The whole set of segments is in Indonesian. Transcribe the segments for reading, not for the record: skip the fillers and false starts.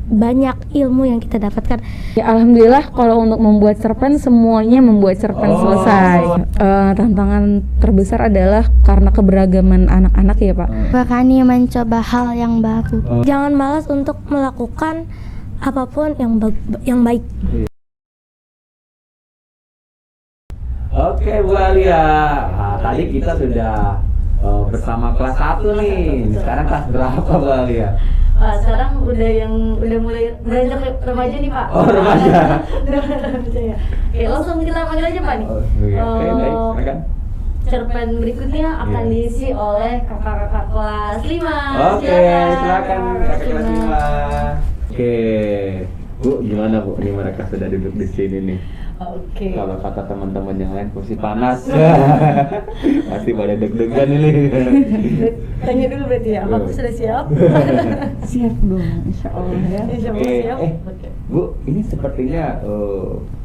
banyak ilmu yang kita dapatkan. Ya, alhamdulillah kalau untuk membuat cerpen semuanya membuat cerpen selesai. Tantangan terbesar adalah karena keberagaman anak-anak ya Pak. Berani mencoba hal yang baru. Jangan malas untuk melakukan apapun yang baik. Oke Bu Alia, nah, tadi kita sudah bersama kelas 1 nih. Sekarang kelas berapa Bu Alia? Sekarang udah mulai beranjak remaja nih Pak. Oh remaja. Ya. Oke, langsung kita panggil aja Pak nih. Oke, baik, silakan. Cerpen berikutnya akan diisi oleh kakak-kakak kelas 5. Oke, silakan kakak kelas 5. Oke, Bu, gimana Bu? Ini mereka sudah duduk di sini nih. Oke. Kalau kata teman-teman yang lain kursi panas, pasti pada deg-degan ini. Tanya dulu berarti ya, apakah sudah siap? Siap dong, insya Allah ya. Insya Allah siap. Oke. Bu, ini sepertinya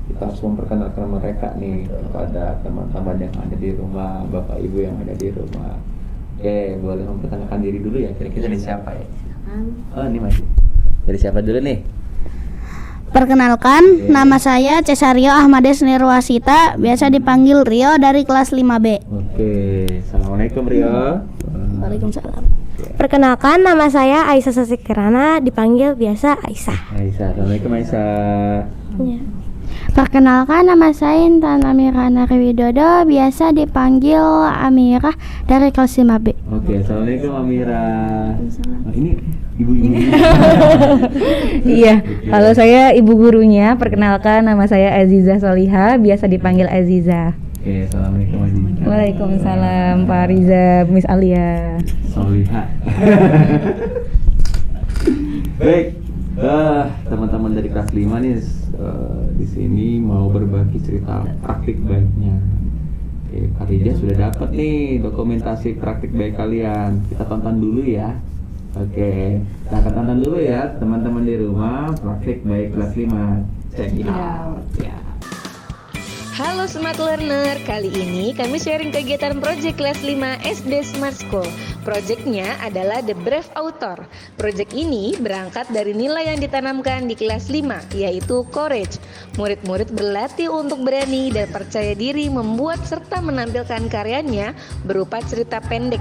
kita harus memperkenalkan mereka nih kepada teman-teman yang ada di rumah, bapak ibu yang ada di rumah. Oke, boleh memperkenalkan diri dulu ya. Kira-kira dari siapa ya? Oh, ini masih. Dari siapa dulu nih? Perkenalkan, nama saya Cesario Ahmades Nirwasita, biasa dipanggil Rio dari kelas 5B. Oke, assalamualaikum Rio. Waalaikumsalam. Perkenalkan, nama saya Aisyah Sasikirana, dipanggil biasa Aisyah. Aisyah, assalamualaikum Aisyah. Ya. Perkenalkan, nama saya Intan Amirana Widodo, biasa dipanggil Amirah dari kelas 5B. Oke, assalamualaikum Amira. Oh, ini ibu-ibu. Iya, kalau saya ibu gurunya, perkenalkan nama saya Aziza Soliha, biasa dipanggil Aziza. Oke, assalamualaikum Aziza. Waalaikumsalam Pak Riza, Miss Alia. Soliha. Baik, teman-teman dari kelas 5 nih di sini mau berbagi cerita praktik baiknya. Kak Rija sudah dapat nih dokumentasi praktik baik kalian. Kita tonton dulu ya. Oke, kita akan tonton dulu ya teman-teman di rumah praktik baik kelas 5. Check it out. Ya. Halo Smart Learner, kali ini kami sharing kegiatan proyek kelas 5 SD Smart School. Proyeknya adalah The Brave Author. Proyek ini berangkat dari nilai yang ditanamkan di kelas 5, yaitu courage. Murid-murid berlatih untuk berani dan percaya diri membuat serta menampilkan karyanya berupa cerita pendek.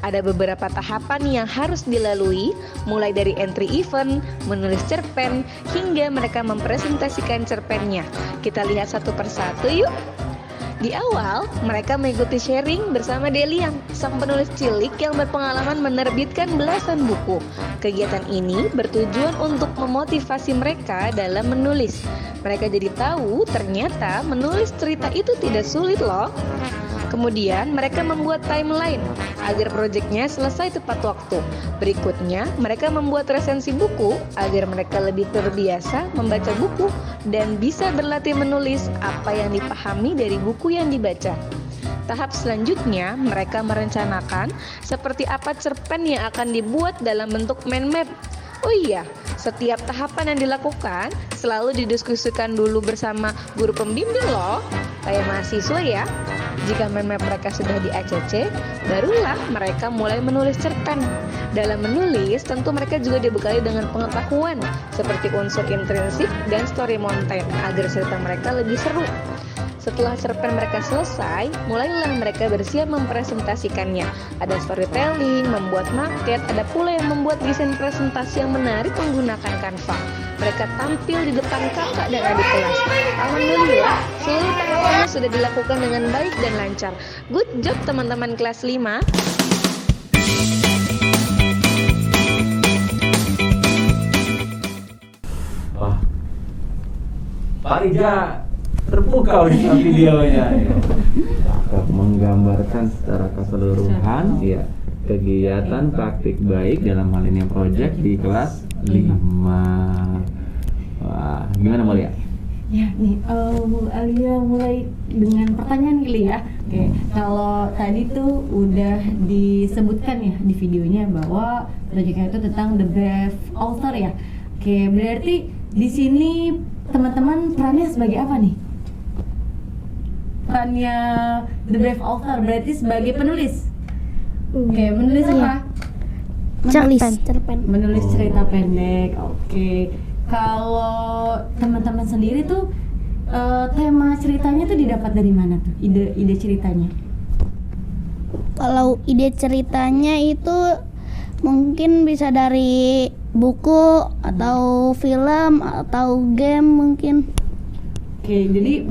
Ada beberapa tahapan yang harus dilalui, mulai dari entry event, menulis cerpen, hingga mereka mempresentasikan cerpennya. Kita lihat satu persatu yuk. Di awal, mereka mengikuti sharing bersama Delian, sang penulis cilik yang berpengalaman menerbitkan belasan buku. Kegiatan ini bertujuan untuk memotivasi mereka dalam menulis. Mereka jadi tahu ternyata menulis cerita itu tidak sulit loh. Kemudian mereka membuat timeline agar proyeknya selesai tepat waktu. Berikutnya mereka membuat resensi buku agar mereka lebih terbiasa membaca buku dan bisa berlatih menulis apa yang dipahami dari buku yang dibaca. Tahap selanjutnya mereka merencanakan seperti apa cerpen yang akan dibuat dalam bentuk mind map. Oh iya, setiap tahapan yang dilakukan selalu didiskusikan dulu bersama guru pembimbing loh, kayak mahasiswa ya. Jika mind map mereka sudah di ACC, barulah mereka mulai menulis cerpen. Dalam menulis, tentu mereka juga dibekali dengan pengetahuan seperti unsur intrinsik dan story mountain agar cerita mereka lebih seru. Setelah cerpen mereka selesai, mulailah mereka bersiap mempresentasikannya. Ada storytelling, membuat maket, ada pula yang membuat desain presentasi yang menarik menggunakan Canva. Mereka tampil di depan kakak dan adik kelas. Alhamdulillah, seluruh tahapannya sudah dilakukan dengan baik dan lancar. Good job teman-teman kelas 5. Wah, Pak Rija terpukau di videonya. Cakep, menggambarkan secara keseluruhan ya kegiatan praktik baik dalam hal ini proyek di kelas 5. Wah, gimana Mulia? Ya nih, Bu Alia mulai dengan pertanyaan kali ya. Oke, kalau tadi tuh udah disebutkan ya di videonya bahwa proyeknya itu tentang The Brave Author ya. Oke, berarti di sini teman-teman perannya sebagai apa nih? Perannya The Brave Author berarti sebagai penulis. Oke, menulis apa? cerpen. Menulis cerita pendek. Oke. Kalau teman-teman sendiri tuh tema ceritanya tuh didapat dari mana tuh? Ide ceritanya? Kalau ide ceritanya itu mungkin bisa dari buku atau film atau game mungkin. Oke, jadi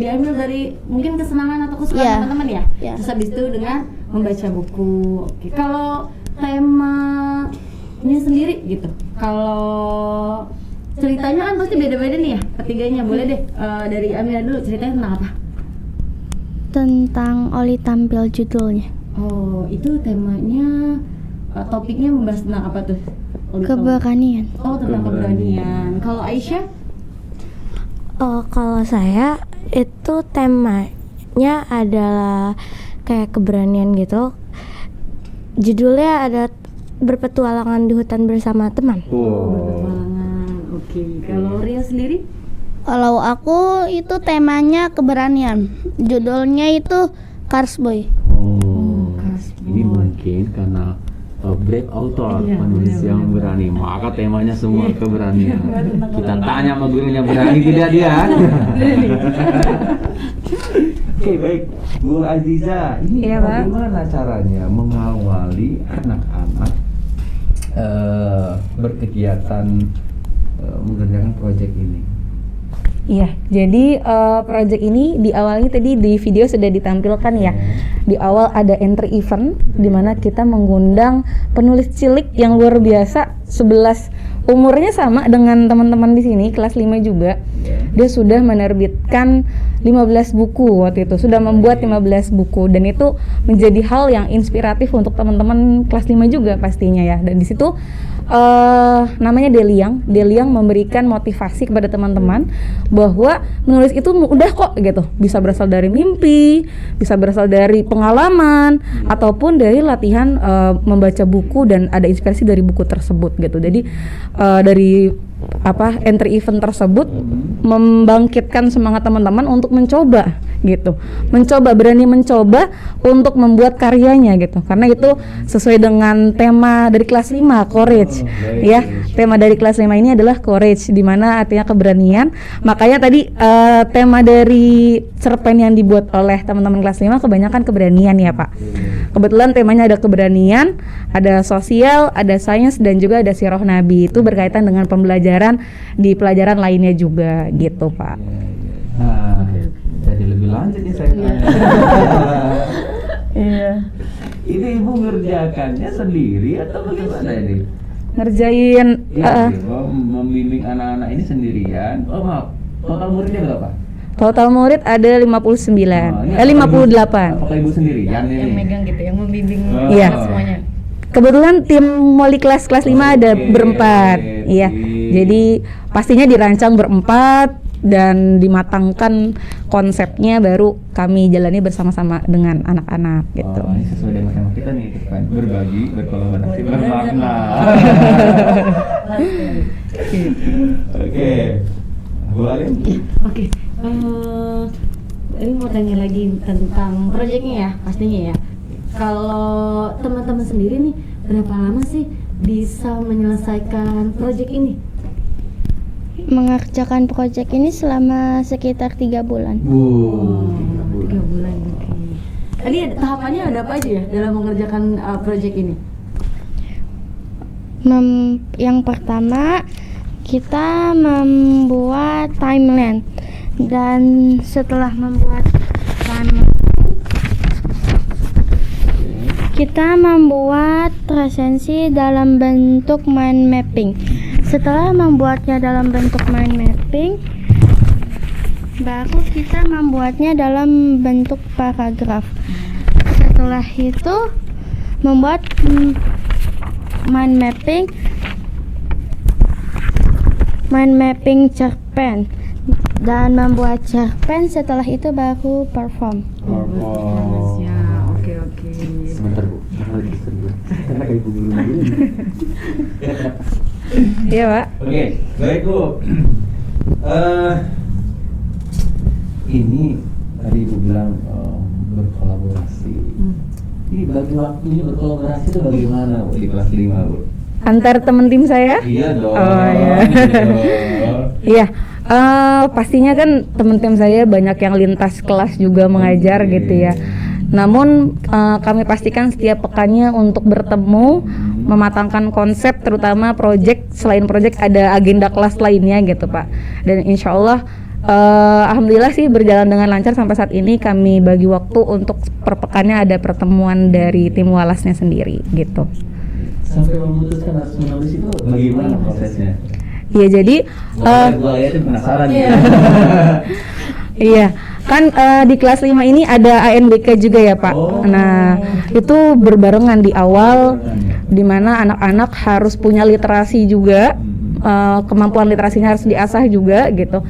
diambil dari mungkin kesenangan atau kesukaan Iya. teman-teman ya? Iya. Terus habis itu dengan membaca buku. Oke, kalau temanya sendiri gitu, kalau ceritanya kan pasti beda-beda nih ya, ketiganya. Boleh deh dari Amira dulu, ceritanya tentang apa? Tentang Oli tampil judulnya. Oh, itu temanya, topiknya membahas tentang apa tuh? Keberanian. Oh, tentang keberanian. Kalau Aisyah? Oh, kalau saya itu temanya adalah kayak keberanian gitu. Judulnya ada berpetualangan di hutan bersama teman. Berpetualangan. Oke. Kalau Ria sendiri? Kalau aku itu temanya keberanian. Judulnya itu Cars Boy. Ini mungkin karena brave author, penulis yang berani, maka temanya semua keberanian. Kita tanya sama gurunya, berani tidak dia? Oke, baik, Bu Aziza, ini Iya, Pak. bagaimana caranya mengawali anak-anak berkegiatan mengerjakan proyek ini? Iya, jadi project ini di awalnya tadi di video sudah ditampilkan ya. Di awal ada entry event di mana kita mengundang penulis cilik yang luar biasa, 11 umurnya sama dengan teman-teman di sini, kelas 5 juga. Dia sudah menerbitkan 15 buku waktu itu, sudah membuat 15 buku, dan itu menjadi hal yang inspiratif untuk teman-teman kelas 5 juga pastinya ya. Dan di situ namanya Deliang memberikan motivasi kepada teman-teman bahwa menulis itu udah kok gitu, bisa berasal dari mimpi, bisa berasal dari pengalaman, ataupun dari latihan membaca buku dan ada inspirasi dari buku tersebut gitu. Jadi dari entry event tersebut membangkitkan semangat teman-teman untuk mencoba gitu, berani mencoba untuk membuat karyanya gitu, karena itu sesuai dengan tema dari kelas 5, courage ya. Tema dari kelas 5 ini adalah courage, di mana artinya keberanian. Makanya tadi tema dari cerpen yang dibuat oleh teman-teman kelas 5 kebanyakan keberanian ya Pak. Kebetulan temanya ada keberanian, ada sosial, ada sains, dan juga ada sirah Nabi. Itu berkaitan dengan pembelajaran di pelajaran lainnya juga gitu Pak. Nah, jadi lebih lanjut nih saya tanya. Iya. Ini ibu ngerjakannya sendiri atau bagaimana ini? Ngerjain Membimbing anak-anak ini sendirian. Oh maaf, total muridnya berapa? total murid ada 59, 58. Apakah ibu sendirian ini? Yang megang gitu, yang membimbing Iya. semuanya. Kebetulan tim Moli kelas 5 ada berempat. Iya. Jadi pastinya dirancang berempat dan dimatangkan konsepnya, baru kami jalani bersama-sama dengan anak-anak gitu. Oh, ini sesuai dengan tema kita nih, kan berbagi, berkolaborasi, bermakna. Oke. Bu Alim? Oke. Ini mau tanya lagi tentang proyeknya ya, pastinya ya. Kalau teman-teman sendiri nih, berapa lama sih bisa menyelesaikan proyek ini? Mengerjakan proyek ini selama sekitar 3 bulan. 3 bulan. Oke. Tadi tahapannya ada apa aja ya dalam mengerjakan proyek ini? Yang pertama, kita membuat timeline, dan setelah membuat timeline, kita membuat resensi dalam bentuk mind mapping. Setelah membuatnya dalam bentuk mind mapping, baru kita membuatnya dalam bentuk paragraf. Setelah itu membuat mind mapping cerpen, dan membuat cerpen. Setelah itu baru perform. Ya, oke. Sebentar Bu, karena kayak ibu dulu. Iya Pak. Oke, baik Bu. Ini tadi Ibu bilang berkolaborasi. Ini bagi waktunya berkolaborasi itu bagaimana Bu di kelas 5 Bu? Antar teman tim saya? Iya dong. Oh iya. Iya, pastinya kan teman tim saya banyak yang lintas kelas juga mengajar gitu ya. Namun kami pastikan setiap pekannya untuk bertemu, mematangkan konsep, terutama project. Selain project ada agenda kelas lainnya gitu Pak. Dan insya Allah alhamdulillah sih berjalan dengan lancar sampai saat ini. Kami bagi waktu untuk per pekannya ada pertemuan dari tim walasnya sendiri gitu. Sampai memutuskan harus menulis itu bagaimana prosesnya? Iya jadi Gua aja penasaran ya. iya kan di kelas 5 ini ada ANBK juga ya Pak. Nah itu berbarengan di awal, di mana anak-anak harus punya literasi juga, kemampuan literasinya harus diasah juga gitu.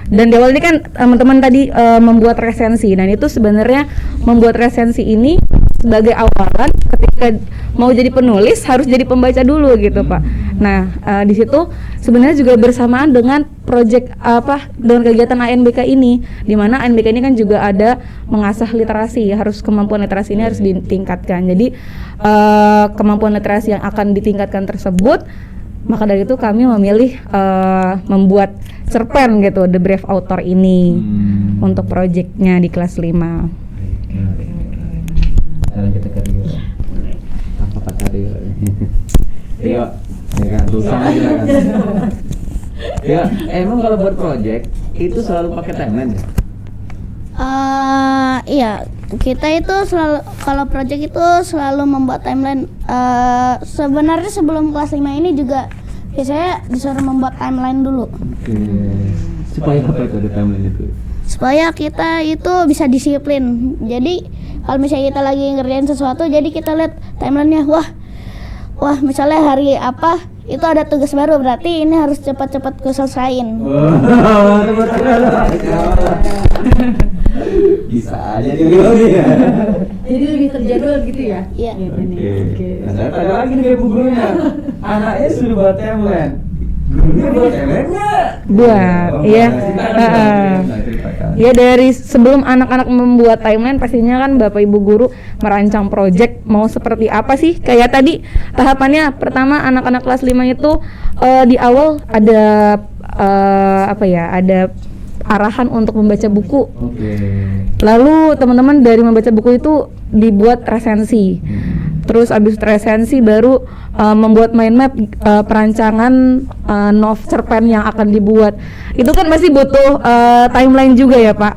Dan di awal ini kan teman-teman tadi membuat resensi. Dan itu sebenarnya membuat resensi ini sebagai awalan ketika mau jadi penulis harus jadi pembaca dulu gitu Pak. Nah di situ sebenarnya juga bersamaan dengan project dengan kegiatan ANBK ini, di mana ANBK ini kan juga ada mengasah literasi, harus kemampuan literasi ini harus ditingkatkan. Jadi kemampuan literasi yang akan ditingkatkan tersebut, maka dari itu kami memilih membuat cerpen gitu, The Brave Author ini untuk projectnya di kelas 5. Sekarang kita ke Rio. Apa kata Rio? Rio, ya kan, tulisan aja kan. Ya, emang kalau buat project itu selalu pakai timeline ya? Iya, kita itu selalu kalau project itu selalu membuat timeline. Sebenarnya sebelum kelas 5 ini juga biasanya disuruh membuat timeline dulu. Oke. Supaya apa itu ada timeline itu? Supaya kita itu bisa disiplin. Jadi kalau misalnya kita lagi ngerjain sesuatu, jadi kita lihat timelinenya, wah misalnya hari apa itu ada tugas baru, berarti ini harus cepat-cepat ku selesain. Bisa aja dia. Jadi lebih terjadwal gitu ya? Iya. Oke. Nah, ada lagi nih Bu gurunya. Anaknya sudah buat timeline. Gurunya buat timeline nggak? Buat, iya. Ya dari sebelum anak-anak membuat timeline, pastinya kan Bapak Ibu guru merancang project mau seperti apa sih? Kayak tadi tahapannya pertama anak-anak kelas 5 itu di awal ada ada arahan untuk membaca buku. Lalu teman-teman dari membaca buku itu dibuat resensi. Terus abis resensi baru membuat mind map perancangan cerpen yang akan dibuat. Itu kan masih butuh timeline juga ya Pak.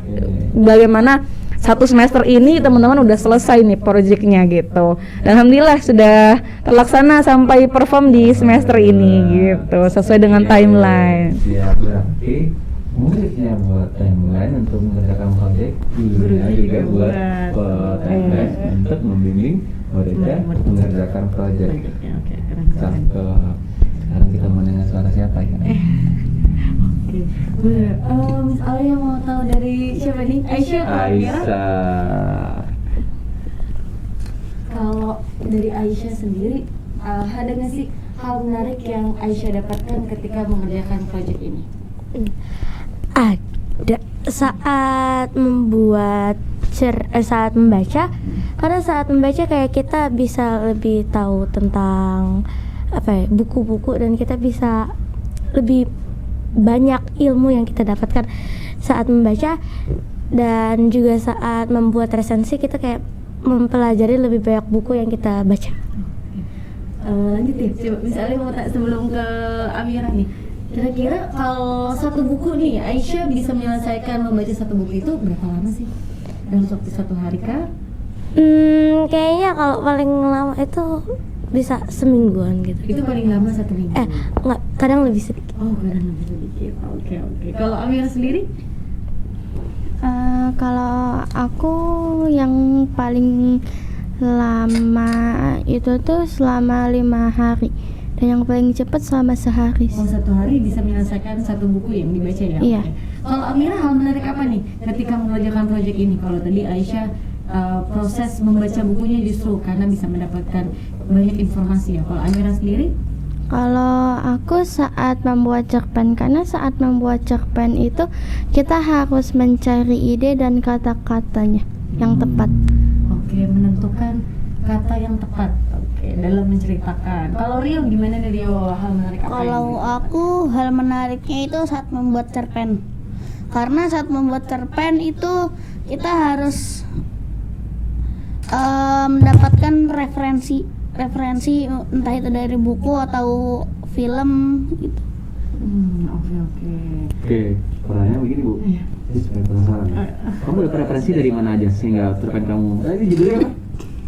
Bagaimana satu semester ini teman-teman udah selesai nih projectnya gitu. Dan alhamdulillah sudah terlaksana sampai perform di semester ini gitu, sesuai dengan timeline. Siap, berarti muridnya buat timeline untuk mengerjakan project, gurunya juga buat timeline untuk membimbing muridnya mengerjakan project. Oke, keren. Cakep. Sekarang kita mau dengar suara siapa ya? Oke. Miss Alia mau tahu dari siapa nih? Aisyah atau Amira? Aisyah. Kalau dari Aisyah sendiri, ada nggak sih hal menarik yang Aisyah dapatkan ketika mengerjakan proyek ini? Ada saat membuat saat membaca, karena saat membaca kayak kita bisa lebih tahu tentang buku-buku, dan kita bisa lebih banyak ilmu yang kita dapatkan saat membaca. Dan juga saat membuat resensi kita kayak mempelajari lebih banyak buku yang kita baca. Lanjut ya, coba misalnya mau tak sebelum ke Amira nih, kira-kira kalau satu buku nih Aisyah bisa menyelesaikan membaca satu buku itu berapa lama sih? Dalam waktu satu hari kah? Kayaknya kalau paling lama itu bisa semingguan gitu. Itu paling lama 1 minggu? Enggak, kadang lebih sedikit. Oh, kadang lebih sedikit. Oke. Kalau Amira sendiri? Kalau aku yang paling lama itu tuh selama 5 hari, dan yang paling cepat selama sehari. Oh, 1 hari bisa menyelesaikan satu buku yang dibaca ya? Iya. Oke. Kalau Amira, hal menarik apa nih ketika mengerjakan proyek ini? Kalau tadi Aisyah proses membaca bukunya justru karena bisa mendapatkan banyak informasi ya. Kalau Amira sendiri? Kalau aku saat membuat cerpen, karena saat membuat cerpen itu kita harus mencari ide dan kata-katanya yang tepat. Oke, menentukan kata yang tepat dalam menceritakan. Kalau Rio gimana nih Rio, hal menarik apa? Kalau aku hal menariknya itu saat membuat cerpen. Karena saat membuat cerpen itu kita harus mendapatkan referensi entah itu dari buku atau film gitu. Oke, pertanyaannya begini Bu. Ini supaya penasaran. Kamu dapat referensi dari mana aja sehingga cerpen kamu? Ini judulnya apa?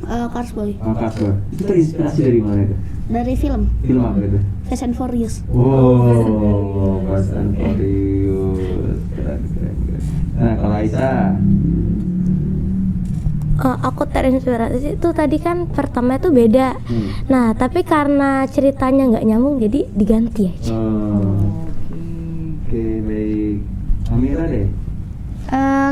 Cars Boy. Kasper. Itu terinspirasi dari mana itu? Dari film Film apa itu? Fast and Furious. Wow, Fast and Furious. Keren. Nah, kalau Aisyah, Aku terinspirasi itu tadi kan pertama itu beda. Nah, tapi karena ceritanya nggak nyambung jadi diganti aja. Oke, baik. Amira deh.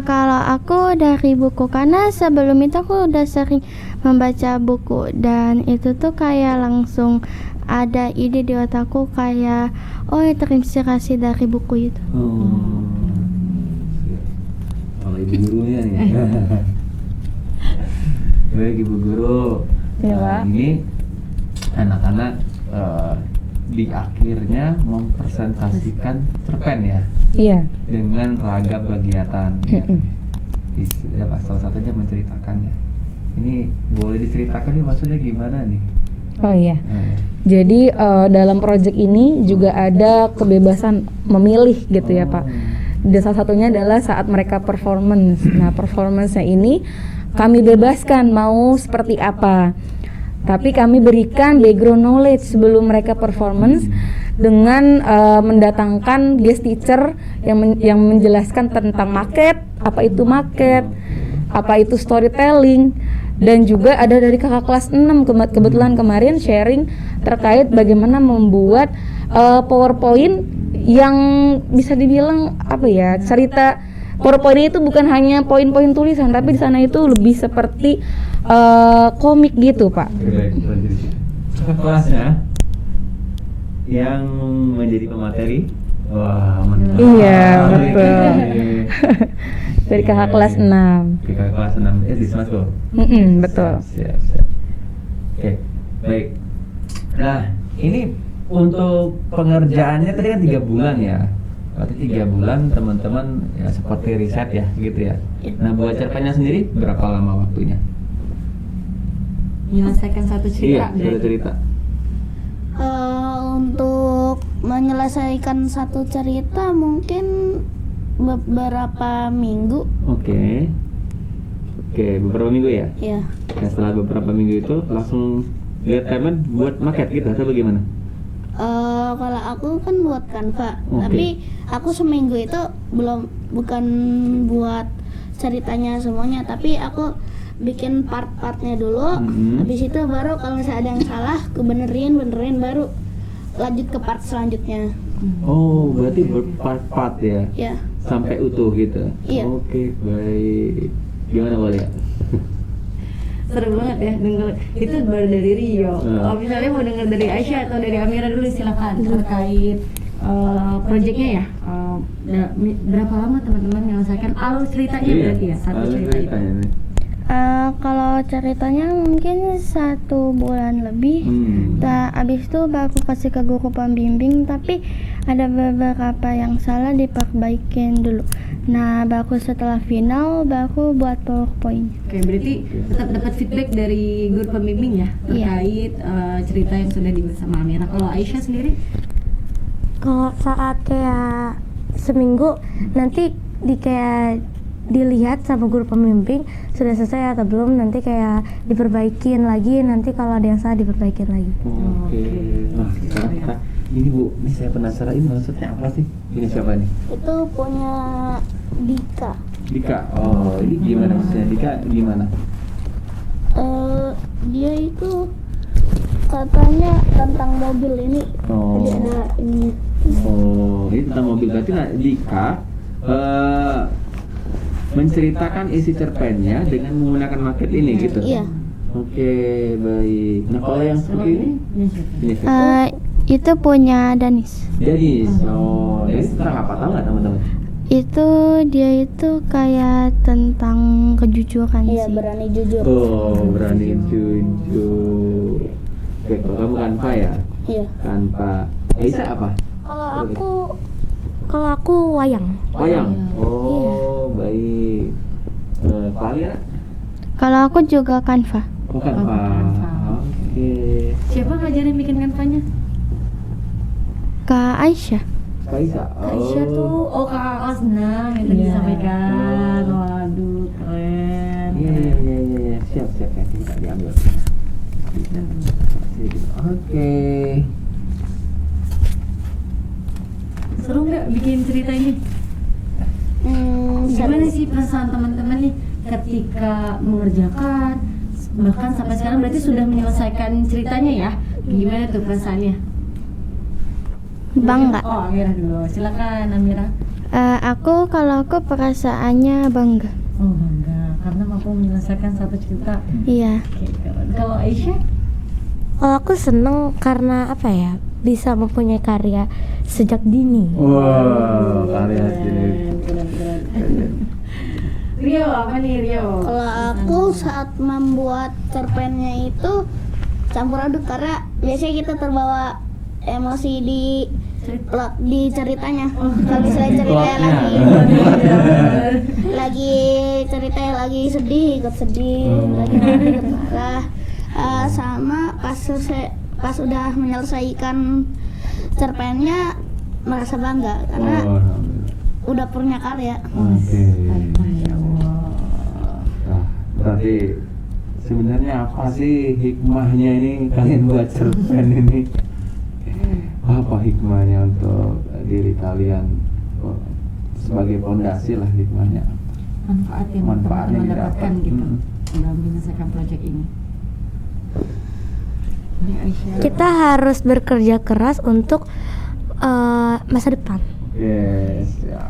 Kalau aku dari buku, karena sebelum itu aku udah sering membaca buku dan itu tuh kayak langsung ada ide di otakku kayak terinspirasi dari buku itu. Kalau ibu gurunya nih. Baik ibu guru. Iya, Pak. Ini anak-anak di akhirnya mempresentasikan cerpen ya. Iya. Dengan ragam kegiatan. Ya, Pak, salah satunya menceritakannya. Ini boleh diceritakan nih maksudnya gimana nih? Oh iya. Jadi dalam proyek ini juga ada kebebasan memilih gitu ya Pak. Dan salah satunya adalah saat mereka performance. Nah, performance-nya ini kami bebaskan mau seperti apa. Tapi kami berikan background knowledge sebelum mereka performance dengan mendatangkan guest teacher yang menjelaskan tentang market, apa itu storytelling, dan juga ada dari kakak kelas 6 kebetulan kemarin sharing terkait bagaimana membuat PowerPoint yang bisa dibilang cerita. PowerPoint itu bukan hanya poin-poin tulisan, tapi di sana itu lebih seperti komik gitu, Pak. Baik, kakak kelasnya yang menjadi pemateri. Wah, mantap. Iya, betul. Dari kakak kelas 6. Kakak kelas 6 di Smart School. Betul. Siap. Oke, baik. Nah, ini untuk pengerjaannya tadi kan 3 bulan ya. Berarti 3 bulan teman-teman ya seperti riset ya gitu ya. Nah, buat cerpennya sendiri berapa lama waktunya? Menyelesaikan satu cerita. Iya, satu cerita. Untuk menyelesaikan satu cerita mungkin beberapa minggu. Oke, beberapa minggu ya? Ya. Nah, setelah beberapa minggu itu langsung lihat timeline buat maket gitu atau bagaimana? Kalau aku kan buat Canva, Oke. tapi aku seminggu itu bukan buat ceritanya semuanya, tapi aku bikin part-partnya dulu. Habis itu baru kalau misalnya ada yang salah, aku benerin baru lanjut ke part selanjutnya. Oh, berarti berpart-part ya? Ya. Sampai utuh gitu? Iya. Oke, baik. Gimana boleh ya? Seru banget ya denger. Itu baru dari Rio. Kalau misalnya mau denger dari Aisyah atau dari Amira dulu silakan terkait proyeknya ya. Berapa lama teman-teman menyelesaikan alur ceritanya berarti ya? Satu cerita itu. Kalau ceritanya mungkin 1 bulan lebih. Abis itu baru kasih ke guru pembimbing, tapi ada beberapa yang salah diperbaikin dulu. Nah, baru setelah final baru buat PowerPoint. Oke, berarti tetap dapat feedback dari guru pembimbing ya terkait cerita yang sudah dibuat sama Amira. Kalau Aisyah sendiri? Kalau saat kayak seminggu nanti dilihat sama guru pembimbing sudah selesai atau belum, nanti kayak diperbaikin lagi, nanti kalau ada yang salah diperbaikin lagi. Oke. Nah, sekarang kita ini Bu, ini saya penasaran ini maksudnya apa sih? Ini siapa nih? Itu punya Dika. Dika. Oh, ini gimana maksudnya? Dika gimana? Dia itu katanya tentang mobil ini. Oh. Jadi ada ini. Oh, ini tentang mobil. Berarti Dika menceritakan isi cerpennya dengan menggunakan market ini gitu? Iya. Oke, baik. Nah, kalau yang seperti ini siapa? Itu punya Danis. Danis. Oh, Danis tentang apa? Tahu nggak teman-teman? Itu dia itu kayak tentang kejujuran Iya, sih. berani jujur. Oh, berani jujur. Oke, kalau kamu Kanva ya? Iya. Kanva. Aisyah apa? Kalau aku wayang. Wayang. Oh, baik. Kalian? Kalau aku juga Canva. Oh, Kanva. Oke. Siapa ngajarin bikin kanvanya? Kak Aisyah. Aisyah. Aisyah tuh, kakak senang yang tadi disampaikan. Waduh, keren. Iya. Siap ya. Kita diambil. Oke. Seru nggak bikin cerita ini? Gimana sih perasaan teman-teman nih ketika mengerjakan, bahkan sampai sekarang berarti sudah menyelesaikan ceritanya ya? Gimana tuh perasaannya? Bangga. Oh, Amira dulu. Silakan Amira. Kalau aku perasaannya bangga. Oh, bangga karena mampu menyelesaikan satu cerita. Iya. Oke, keren. Kalau Aisyah? Kalau aku seneng karena apa ya, bisa mempunyai karya sejak dini. Wow, karya sini. Keren. Rio, apa nih Rio? Kalau aku saat membuat cerpennya itu campur aduk karena biasanya kita terbawa emosi di ceritanya. Kalau misalnya ceritanya lagi sedih, ikut sedih, lagi marah, ikut marah. Sama pas udah menyelesaikan cerpennya merasa bangga karena udah punya karya. Oke. Nah, berarti sebenarnya apa sih hikmahnya ini kalian buat cerpen ini? Apa hikmahnya untuk diri kalian sebagai fondasi lah hikmahnya? Manfaat yang Manfaatnya teman-teman dapatkan didapat. gitu dalam menyelesaikan proyek ini. Ini Aisyah. Kita harus bekerja keras untuk masa depan. Yes, ya.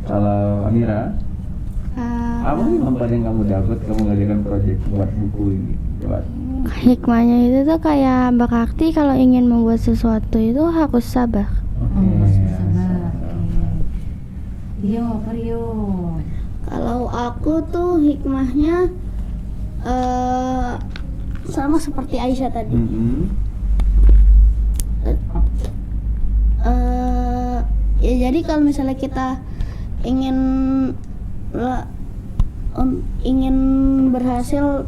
Kalau Amira, apa sih manfaat yang kamu dapat kamu ngerjakan proyek buat buku ini? Buat Hikmahnya itu tuh kayak berarti kalau ingin membuat sesuatu itu harus sabar. Harus bersabar. Rio, apa Rio? Kalau aku tuh hikmahnya sama seperti Aisyah tadi. Ya jadi kalau misalnya kita ingin berhasil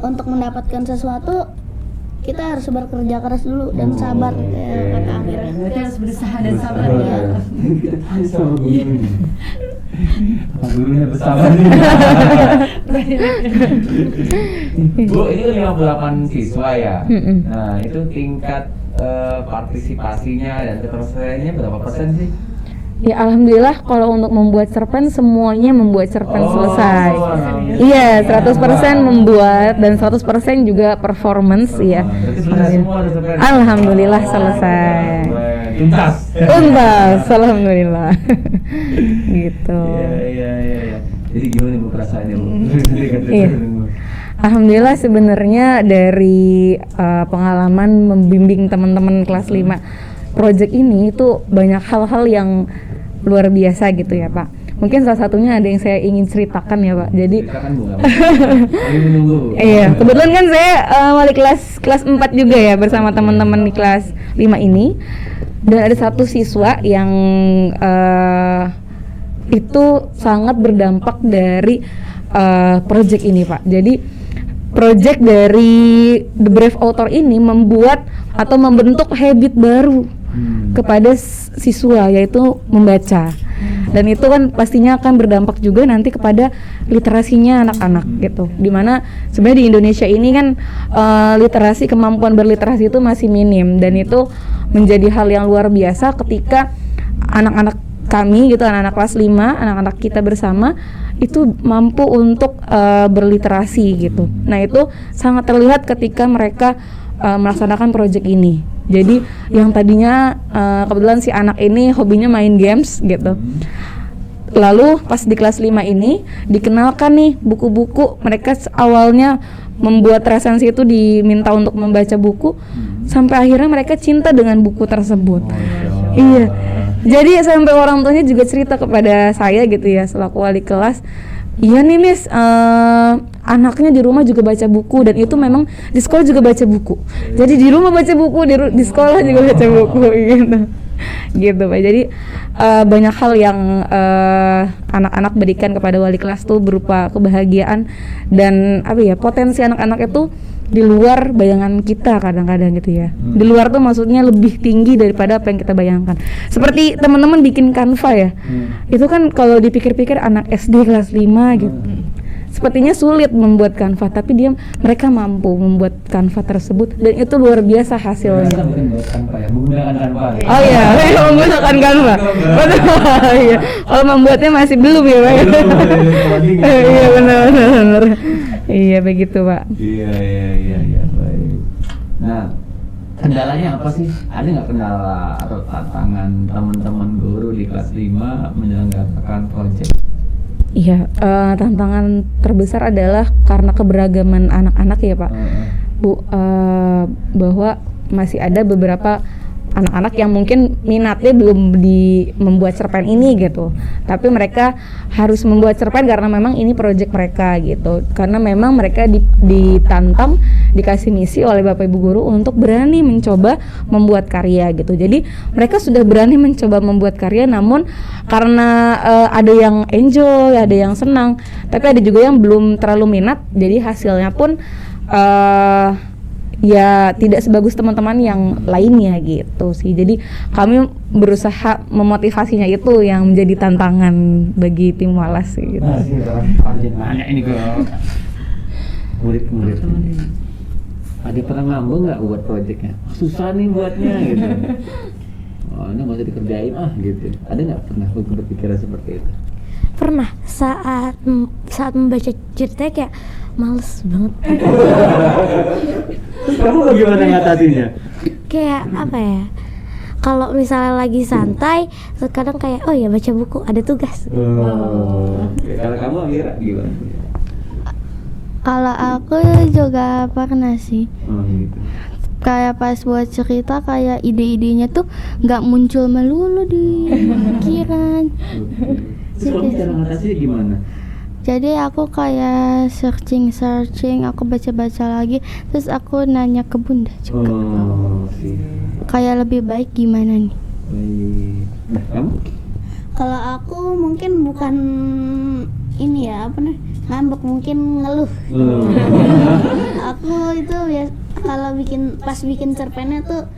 untuk mendapatkan sesuatu, kita harus bekerja keras dulu dan sabar, kata Amira. Berarti harus berusaha dan sabar ya. sama gurunya. Pak gurunya bersama nih. Bu, ini kan 58 siswa ya. Nah, itu tingkat partisipasinya dan keterlibataannya berapa persen sih? Ya alhamdulillah kalau untuk membuat cerpen semuanya membuat cerpen selesai. Iya, 100% membuat dan 100% juga performance ya. Berarti selesai semua ada cerpen. Alhamdulillah selesai. Tuntas. Tuntas, alhamdulillah. Gitu. Iya. Jadi gimana Bu perasaannya Bu? Iya. Alhamdulillah sebenarnya dari pengalaman membimbing teman-teman kelas 5 project ini itu banyak hal-hal yang luar biasa gitu ya Pak. Mungkin salah satunya ada yang saya ingin ceritakan ya Pak. Jadi Ceritakan Bu. Kami menunggu. iya, kebetulan kan saya wali kelas 4 juga ya bersama teman-teman di kelas 5 ini. Dan ada satu siswa yang itu sangat berdampak dari project ini Pak. Jadi project dari The Brave Author ini membuat atau membentuk habit baru kepada siswa, yaitu membaca. Dan itu kan pastinya akan berdampak juga nanti kepada literasinya anak-anak gitu. Dimana sebenarnya di Indonesia ini kan literasi, kemampuan berliterasi itu masih minim, dan itu menjadi hal yang luar biasa ketika anak-anak kami gitu, anak-anak kelas 5, anak-anak kita bersama itu mampu untuk berliterasi gitu. Nah itu sangat terlihat ketika mereka melaksanakan proyek ini. Jadi yang tadinya kebetulan si anak ini hobinya main games gitu. Lalu pas di kelas 5 ini dikenalkan nih buku-buku. Mereka awalnya membuat resensi itu diminta untuk membaca buku, sampai akhirnya mereka cinta dengan buku tersebut. Iya. Jadi sampai orang tuanya juga cerita kepada saya gitu ya selaku wali kelas, iya nih Miss, anaknya di rumah juga baca buku dan itu memang di sekolah juga baca buku. Jadi di rumah baca buku, di sekolah juga baca buku gitu Pak. Jadi banyak hal yang anak-anak berikan kepada wali kelas tuh berupa kebahagiaan dan potensi anak-anak itu di luar bayangan kita kadang-kadang gitu ya. Di luar tuh maksudnya lebih tinggi daripada apa yang kita bayangkan. Seperti teman-teman bikin Canva ya. Itu kan kalau dipikir-pikir anak SD kelas 5 gitu. Sepertinya sulit membuat Canva, tapi mereka mampu membuat Canva tersebut dan itu luar biasa hasilnya. Menggunakan Canva. Oh iya, menggunakan Canva. Iya. Kalau membuatnya masih belum ya, Pak. Iya benar. Iya begitu, Pak. Iya, baik. Nah, kendalanya apa sih? Ada nggak kendala atau tantangan teman-teman guru di kelas 5 menyelenggarakan proyek? Iya, tantangan terbesar adalah karena keberagaman anak-anak ya Pak, Bu, bahwa masih ada beberapa anak-anak yang mungkin minatnya belum di membuat cerpen ini gitu, tapi mereka harus membuat cerpen karena memang ini proyek mereka gitu, karena memang mereka ditantang, dikasih misi oleh Bapak Ibu Guru untuk berani mencoba membuat karya gitu. Jadi mereka sudah berani mencoba membuat karya, namun karena ada yang enjoy, ada yang senang, tapi ada juga yang belum terlalu minat, jadi hasilnya pun ya tidak sebagus teman-teman yang lainnya gitu sih. Jadi kami berusaha memotivasinya, itu yang menjadi tantangan bagi tim Walas gitu. Nanya ini ke murid-murid. Ada pernah ngambek nggak buat proyeknya? Susah nih buatnya gitu. Oh, ini nggak usah dikerjain gitu. Ada nggak pernah berpikiran seperti itu? Pernah, saat membaca ceritanya kayak males banget. Terus kamu bagaimana ngatasinya? Kayak apa ya? Kalau misalnya lagi santai, kadang kayak oh ya baca buku, ada tugas. Kalau kamu Amira gimana? Kalau aku juga pernah sih. Gitu. Kayak pas buat cerita, kayak ide-idenya tuh nggak muncul melulu di pikiran. Terus kamu cara ngatasinya gimana? Jadi aku kayak searching, aku baca-baca lagi, terus aku nanya ke bunda juga. Sih. Kayak lebih baik gimana nih? Baik. Nah, kamu? Kalau aku mungkin bukan ini ya, ngambek, mungkin ngeluh. Aku itu ya kalau pas bikin cerpennya tuh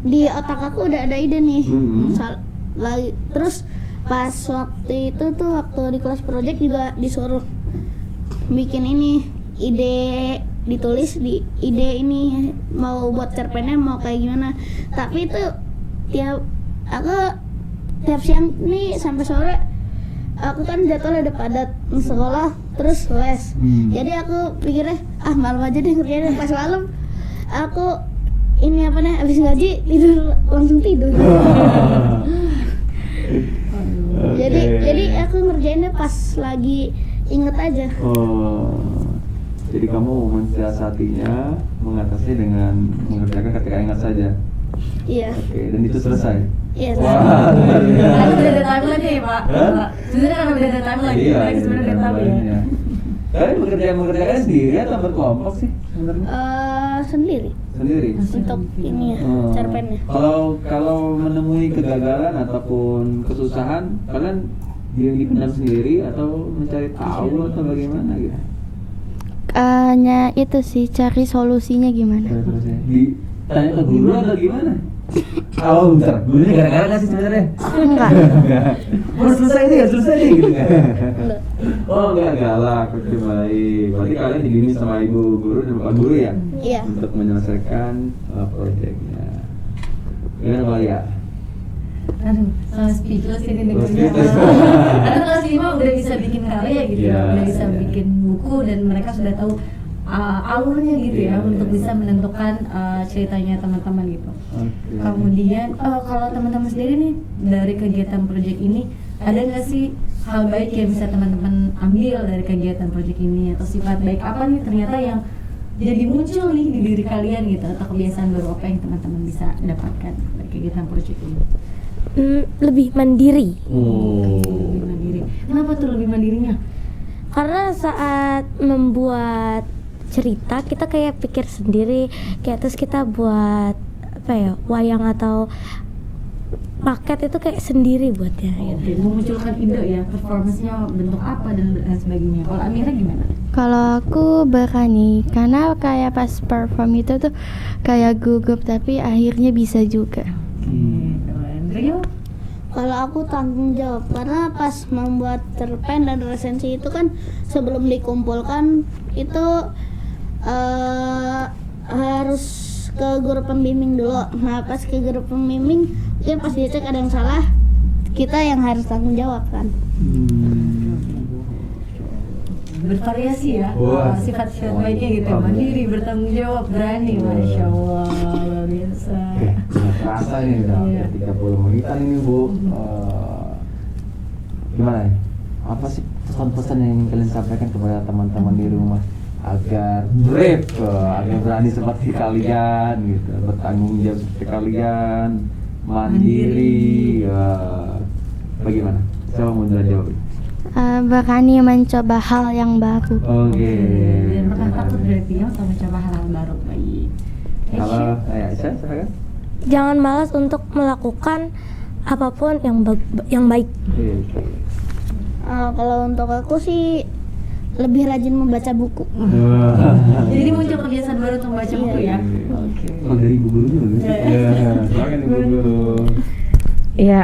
di otak aku udah ada ide nih. Terus pas waktu itu tuh waktu di kelas project juga disuruh bikin ini, ide ditulis di ide ini mau buat cerpennya mau kayak gimana. Tapi itu tiap siang nih sampai sore aku kan jadwalnya udah padat, sekolah terus les. Jadi aku pikirnya malam aja deh kerjanya. Pas malam aku ini abis ngaji langsung tidur. Jadi aku ngerjainnya pas lagi inget aja. Jadi kamu mensiasatinya, mengatasinya dengan mengerjakan ketika ingat saja. Iya. Oke, dan itu selesai. Iya. Karena sudah ada timeline ya Pak. Sebenarnya karena udah ada timeline. Iya, Mereka sebenarnya udah tahu ya. Kalian mengerjakan sendiri atau berkelompok sih sebenarnya? Sendiri. Untuk ini ya, cerpennya. Kalau menemui kegagalan ataupun kesusahan, kalian dipendam sendiri atau mencari tahu atau bagaimana gitu? Hanya itu sih, cari solusinya gimana. Tanya ke guru atau gimana? Oh bentar, gurunya gara-gara nggak sih sebenarnya? Enggak. Selesai nih gitu kan? Oh enggak, galak, oke baik. Berarti kalian dibimbing sama ibu guru dan bapak guru ya? Iya. Untuk menyelesaikan proyeknya. Gimana Mbak ya? Aduh, speechless ini dengernya. Karena kelas 5 udah bisa bikin karya gitu ya, udah bisa bikin buku dan mereka sudah tahu alurnya gitu ya, untuk bisa menentukan ceritanya teman-teman gitu. Kemudian kalau teman-teman sendiri nih dari kegiatan proyek ini, ada nggak sih hal baik yang bisa teman-teman ambil dari kegiatan proyek ini, atau sifat baik apa nih ternyata yang jadi muncul nih di diri kalian gitu, atau kebiasaan baru apa yang teman-teman bisa dapatkan dari kegiatan proyek ini? lebih mandiri. Lebih mandiri. Kenapa tuh lebih mandirinya? Karena saat membuat cerita kita kayak pikir sendiri, kayak terus kita buat wayang atau paket itu kayak sendiri buatnya gitu. Oke, memunculkan ide ya, performance-nya bentuk apa dan sebagainya. Kalau Amira gimana? Kalau aku berani, karena kayak pas perform itu tuh kayak gugup tapi akhirnya bisa juga. Rio? Kalau aku tanggung jawab, karena pas membuat cerpen dan resensi itu kan sebelum dikumpulkan itu harus ke guru pembimbing dulu. Nah pas ke guru pembimbing, mungkin pas dicek ada yang salah, kita yang harus tanggung jawab kan. Bervariasi ya. Wah. Sifat-sifat baiknya gitu, mandiri, bertanggung jawab, berani. Masya Allah, luar biasa. Nggak terasa ini udah Iya. 30 menitan ini Bu. Gimana ya? Apa sih pesan-pesan yang ingin kalian sampaikan kepada teman-teman di rumah agar brave, agar berani seperti kalian gitu, bertanggung jawab seperti kalian, mandiri, bagaimana? Coba Mundra jawab. Berani mencoba hal yang baru. Oke. Dan pernah takut berarti ya untuk mencoba hal baru. Baik. Kalau Aisyah, silakan. Jangan malas untuk melakukan apapun yang baik. Oke. Kalau untuk aku sih lebih rajin membaca buku. Jadi muncul kebiasaan baru untuk membaca buku ya. Oke. Kalau dari ibu guru dulu. Silakan ibu guru. Ya,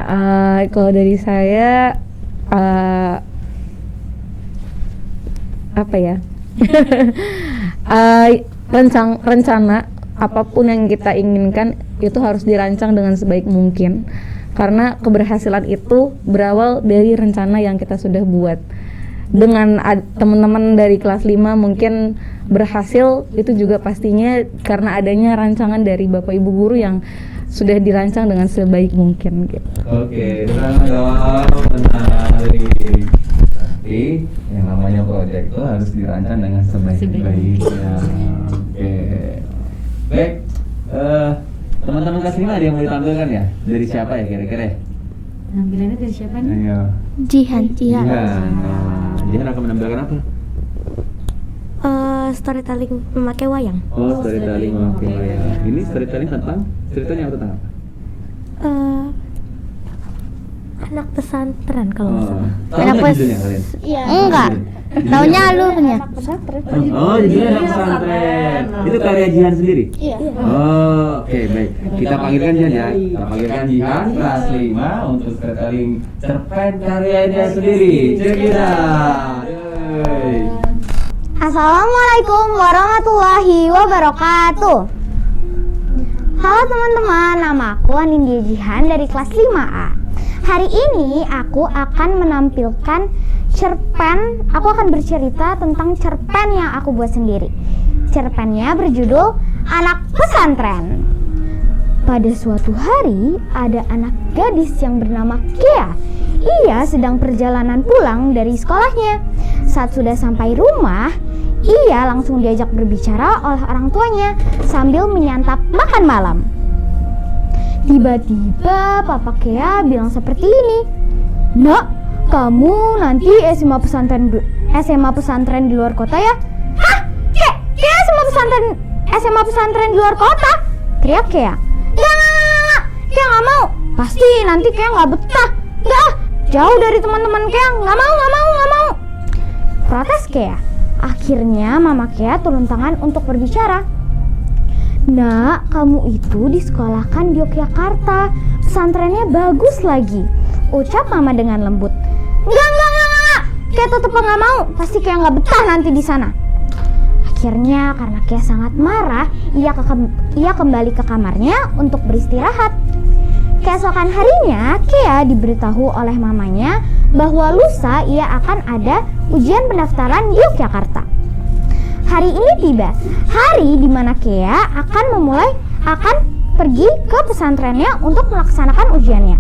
kalau dari saya apa ya? Rencana apapun yang kita inginkan itu harus dirancang dengan sebaik mungkin. Karena keberhasilan itu berawal dari rencana yang kita sudah buat. Dengan teman-teman dari kelas 5 mungkin berhasil, itu juga pastinya karena adanya rancangan dari Bapak Ibu guru yang sudah dirancang dengan sebaik mungkin gitu. Oke, benar. Tapi yang namanya proyek itu harus dirancang dengan sebaik-baiknya. Oke. Baik, teman-teman kelas 5 ada yang mau ditampilkan ya? Dari siapa ya kira-kira? Nampilannya dari siapa nih? Ayo. Jihan. Dia akan menampilkan apa? Storytelling memakai wayang. Oh, storytelling memakai wayang. Ini storytelling tentang ceritanya tentang apa? Anak pesantren kalau nggak salah. Tahu nggak judulnya kalian? Iya. Enggak. Taunya alurnya. Oh, judulnya anak pesantren. Itu karya Jihan sendiri? Iya. Oh, oke, baik. Kita panggilkan Jihan ya. Kita panggilkan Jihan kelas 5 untuk storytelling cerpen karyanya sendiri. Check it out. Yeay. Assalamualaikum warahmatullahi wabarakatuh. Halo teman-teman, nama aku Anindya Jihan dari kelas 5A. Hari ini aku akan menampilkan cerpen, aku akan bercerita tentang cerpen yang aku buat sendiri. Cerpennya berjudul Anak Pesantren. Pada suatu hari, ada anak gadis yang bernama Kea. Ia sedang perjalanan pulang dari sekolahnya. Saat sudah sampai rumah, ia langsung diajak berbicara oleh orang tuanya sambil menyantap makan malam. Tiba-tiba Papa Kea bilang seperti ini, "Nak, kamu nanti SMA pesantren di luar kota ya?" "Hah? Kea SMA pesantren di luar kota?" teriak Kea. Enggak, Kea nggak mau. Pasti nanti Kea nggak betah. Enggak, jauh dari teman-teman Kea. Nggak mau. Protes Kea. Akhirnya Mama Kea turun tangan untuk berbicara. "Nak, kamu itu disekolahkan di Yogyakarta. Pesantrennya bagus lagi," ucap Mama dengan lembut. Enggak. Kea tetap nggak mau. Pasti Kea nggak betah nanti di sana. Akhirnya karena Kea sangat marah, ia kembali ke kamarnya untuk beristirahat. Keesokan harinya, Kea diberitahu oleh mamanya bahwa lusa ia akan ada ujian pendaftaran di Yogyakarta. Hari ini tiba, hari di mana Kea akan pergi ke pesantrennya untuk melaksanakan ujiannya.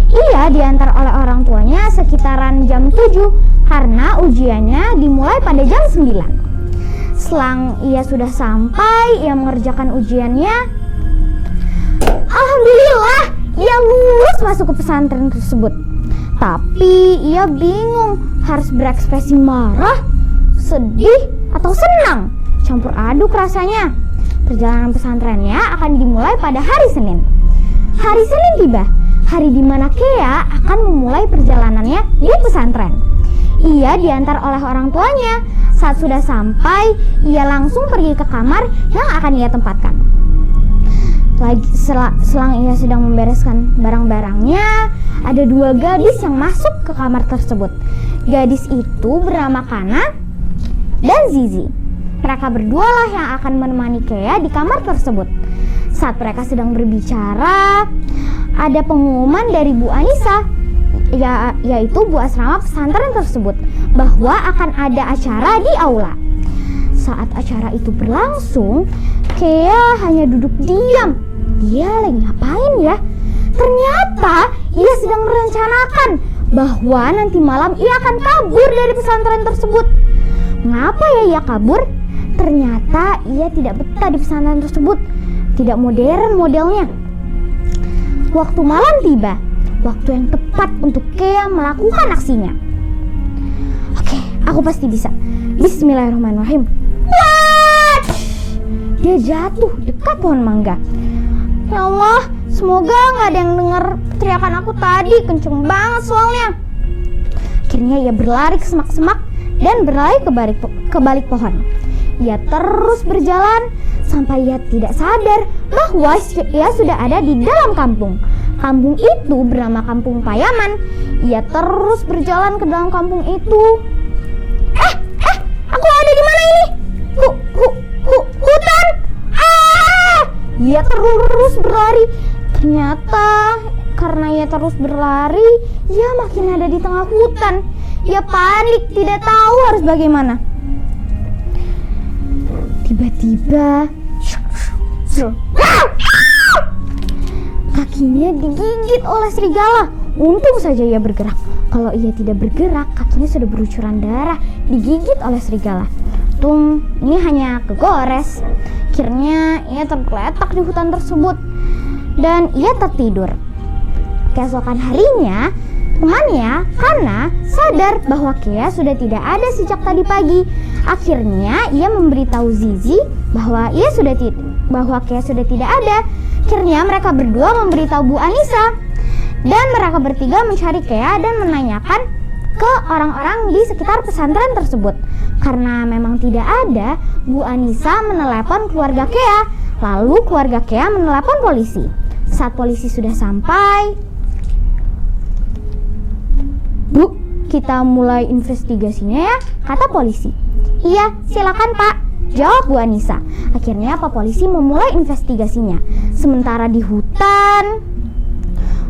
Ia diantar oleh orang tuanya sekitaran jam 7 karena ujiannya dimulai pada jam 9. Selang ia sudah sampai, ia mengerjakan ujiannya. Alhamdulillah, ia lulus masuk ke pesantren tersebut. Tapi ia bingung harus berekspresi marah, sedih, atau senang. Campur aduk rasanya. Perjalanan pesantrennya akan dimulai pada hari Senin. Hari Senin tiba, hari di mana Kea akan memulai perjalanannya di pesantren. Ia diantar oleh orang tuanya. Saat sudah sampai, ia langsung pergi ke kamar yang akan ia tempatkan. Selang ia sedang membereskan barang-barangnya, ada 2 gadis yang masuk ke kamar tersebut. Gadis itu bernama Kana dan Zizi. Mereka berdua lah yang akan menemani Kea di kamar tersebut. Saat mereka sedang berbicara, ada pengumuman dari Bu Anissa, yaitu Bu Asrama pesantren tersebut, bahwa akan ada acara di aula. Saat acara itu berlangsung, Kea hanya duduk diam. Dia lagi ngapain ya? Ternyata ia sedang merencanakan bahwa nanti malam ia akan kabur dari pesantren tersebut. Mengapa ya ia kabur? Ternyata ia tidak betah di pesantren tersebut. Tidak modern modelnya. Waktu malam tiba, waktu yang tepat untuk Kea melakukan aksinya. Oke, aku pasti bisa. Bismillahirrahmanirrahim. What? Dia jatuh dekat pohon mangga. Ya Allah, semoga nggak ada yang dengar teriakan aku tadi, kenceng banget soalnya. Akhirnya ia berlari ke semak-semak dan berlari ke balik pohon. Ia terus berjalan sampai ia tidak sadar bahwa ia sudah ada di dalam kampung. Kampung itu bernama Kampung Payaman. Ia terus berjalan ke dalam kampung itu. Aku ada di mana ini? Hutan. Ia terus berlari. Ternyata karena ia terus berlari, ia makin ada di tengah hutan. Ia panik, tidak tahu harus bagaimana. Tiba-tiba kakinya digigit oleh serigala. Untung saja ia bergerak. Kalau ia tidak bergerak, kakinya sudah berucuran darah, digigit oleh serigala. Untung ini hanya kegores. Akhirnya ia tergeletak di hutan tersebut dan ia tertidur. Keesokan harinya, temannya Kana sadar bahwa Kea sudah tidak ada sejak tadi pagi. Akhirnya ia memberitahu Zizi bahwa Kea sudah tidak ada. Akhirnya mereka berdua memberitahu Bu Anissa dan mereka bertiga mencari Kea dan menanyakan ke orang-orang di sekitar pesantren tersebut. Karena memang tidak ada, Bu Anissa menelepon keluarga Kea. Lalu keluarga Kea menelepon polisi. Saat polisi sudah sampai, Bu, kita mulai investigasinya ya, kata polisi. Iya, silakan Pak, jawab Bu Anissa. Akhirnya Pak Polisi memulai investigasinya. Sementara di hutan,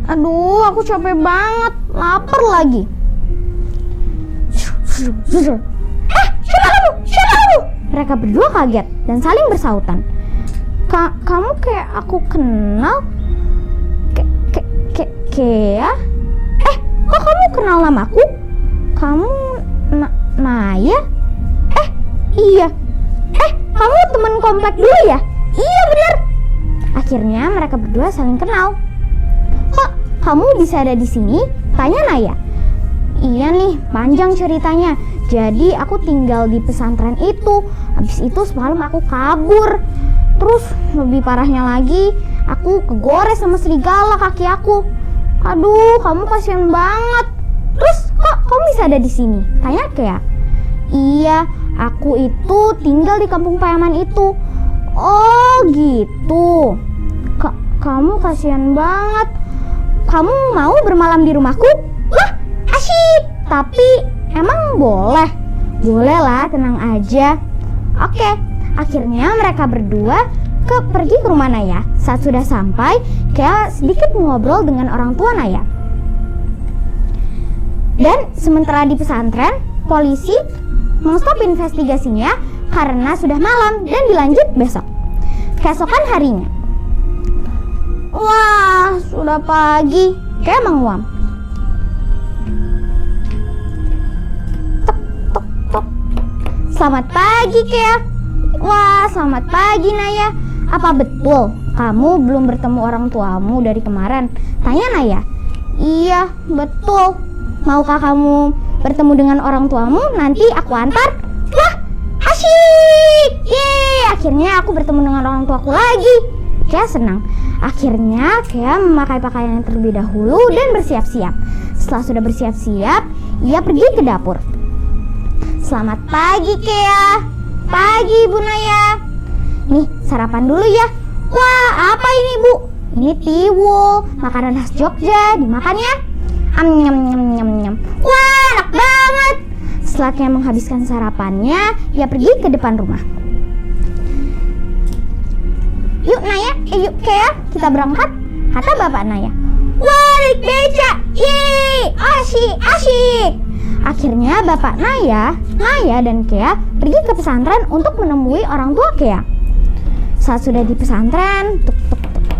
aduh aku capek banget, lapar lagi. Siapa kamu? Mereka berdua kaget dan saling bersautan. Kamu kayak aku kenal? Kea? Kok kamu kenal namaku? Kamu Naya? Iya. Kamu teman komplek dulu ya? Iya benar. Akhirnya mereka berdua saling kenal. Kok kamu bisa ada di sini? Tanya Naya. Iya nih, panjang ceritanya. Jadi aku tinggal di pesantren itu. Habis itu semalam aku kabur. Terus lebih parahnya lagi, aku kegores sama serigala kaki aku. Aduh, kamu kasihan banget. Terus kok kamu bisa ada di sini? Tanya Kea. Iya, aku itu tinggal di Kampung Payaman itu. Oh gitu. Kamu kasihan banget. Kamu mau bermalam di rumahku? Wah, asyik. Tapi emang boleh? Boleh lah, tenang aja. Oke, akhirnya mereka berdua pergi ke rumah Naya. Saat sudah sampai, Kea sedikit mengobrol dengan orang tua Naya. Dan sementara di pesantren, polisi menstop investigasinya karena sudah malam dan dilanjut besok. Keesokan harinya, wah sudah pagi. Kea menguam. Tok tok tok. Selamat pagi Kea. Wah selamat pagi Naya. Apa betul kamu belum bertemu orang tuamu dari kemarin? Tanya Naya. Iya, betul. Maukah kamu bertemu dengan orang tuamu? Nanti aku antar. Wah, asyik. Yeay, akhirnya aku bertemu dengan orang tuaku lagi. Kea senang. Akhirnya Kea memakai pakaian yang terlebih dahulu dan bersiap-siap. Setelah sudah bersiap-siap, ia pergi ke dapur. Selamat pagi Kea. Pagi Bu Naya. Nih, sarapan dulu ya. Wah, apa ini Bu? Ini tiwul, makanan khas Jogja. Dimakan ya. Nyam nyam nyam nyam. Wah, enak banget. Setelah Kea menghabiskan sarapannya, ia pergi ke depan rumah. Yuk Naya, yuk Kea, kita berangkat, kata bapak Naya. Wah, naik beca, yeay, asyik, asyik. Akhirnya bapak Naya dan Kea pergi ke pesantren untuk menemui orang tua Kea. Saat sudah di pesantren, tuk tuk tuk.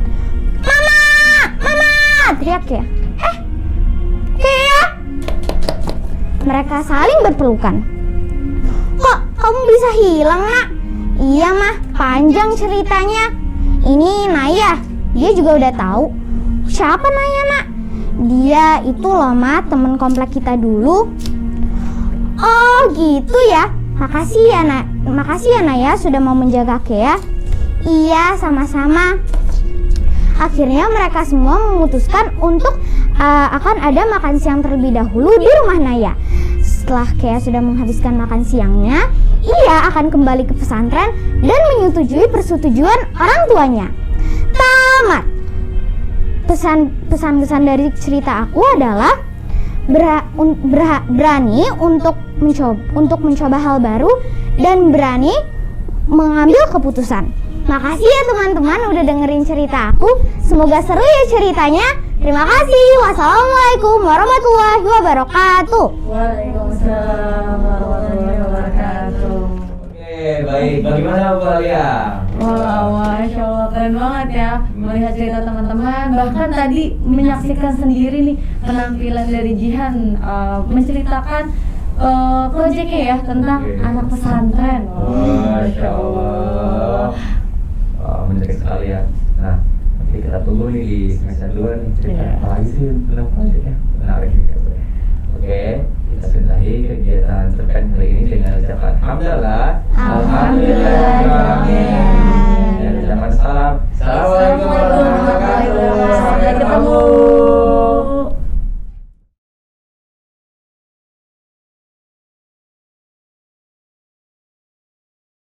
Mama, mama, teriak Kea. Kea. Mereka saling berpelukan. Kok kamu bisa hilang nak? Iya mah, panjang ceritanya. Ini Naya, dia juga udah tahu. Siapa Naya nak? Dia itu loh mah, temen komplek kita dulu. Oh gitu ya. Makasih ya Naya sudah mau menjaga Kea. Iya, sama-sama. Akhirnya mereka semua memutuskan untuk akan ada makan siang terlebih dahulu di rumah Naya. Setelah Kea sudah menghabiskan makan siangnya, ia akan kembali ke pesantren dan menyetujui persetujuan orang tuanya. Tamat. Pesan-pesan dari cerita aku adalah berani untuk mencoba hal baru dan berani mengambil keputusan. Makasih ya teman-teman udah dengerin cerita aku. Semoga seru ya ceritanya. Terima kasih. Wassalamualaikum warahmatullahi wabarakatuh. Waalaikumsalam warahmatullahi wabarakatuh. Oke, baik. Bagaimana Bu Alia? Wah, Masya Allah, keren banget ya melihat cerita teman-teman. Bahkan tadi menyaksikan sendiri nih penampilan dari Jihan menceritakan proyeknya ya tentang anak pesantren. Masya Allah. Menarik sekali ya. Nah, nanti kita tunggu nih di semester 2 nih cerita apa lagi sih tentang proyeknya. Menarik juga. Oke, kita sudahi kegiatan terkait kali ini dengan ucapan hamdalah. Alhamdulillah.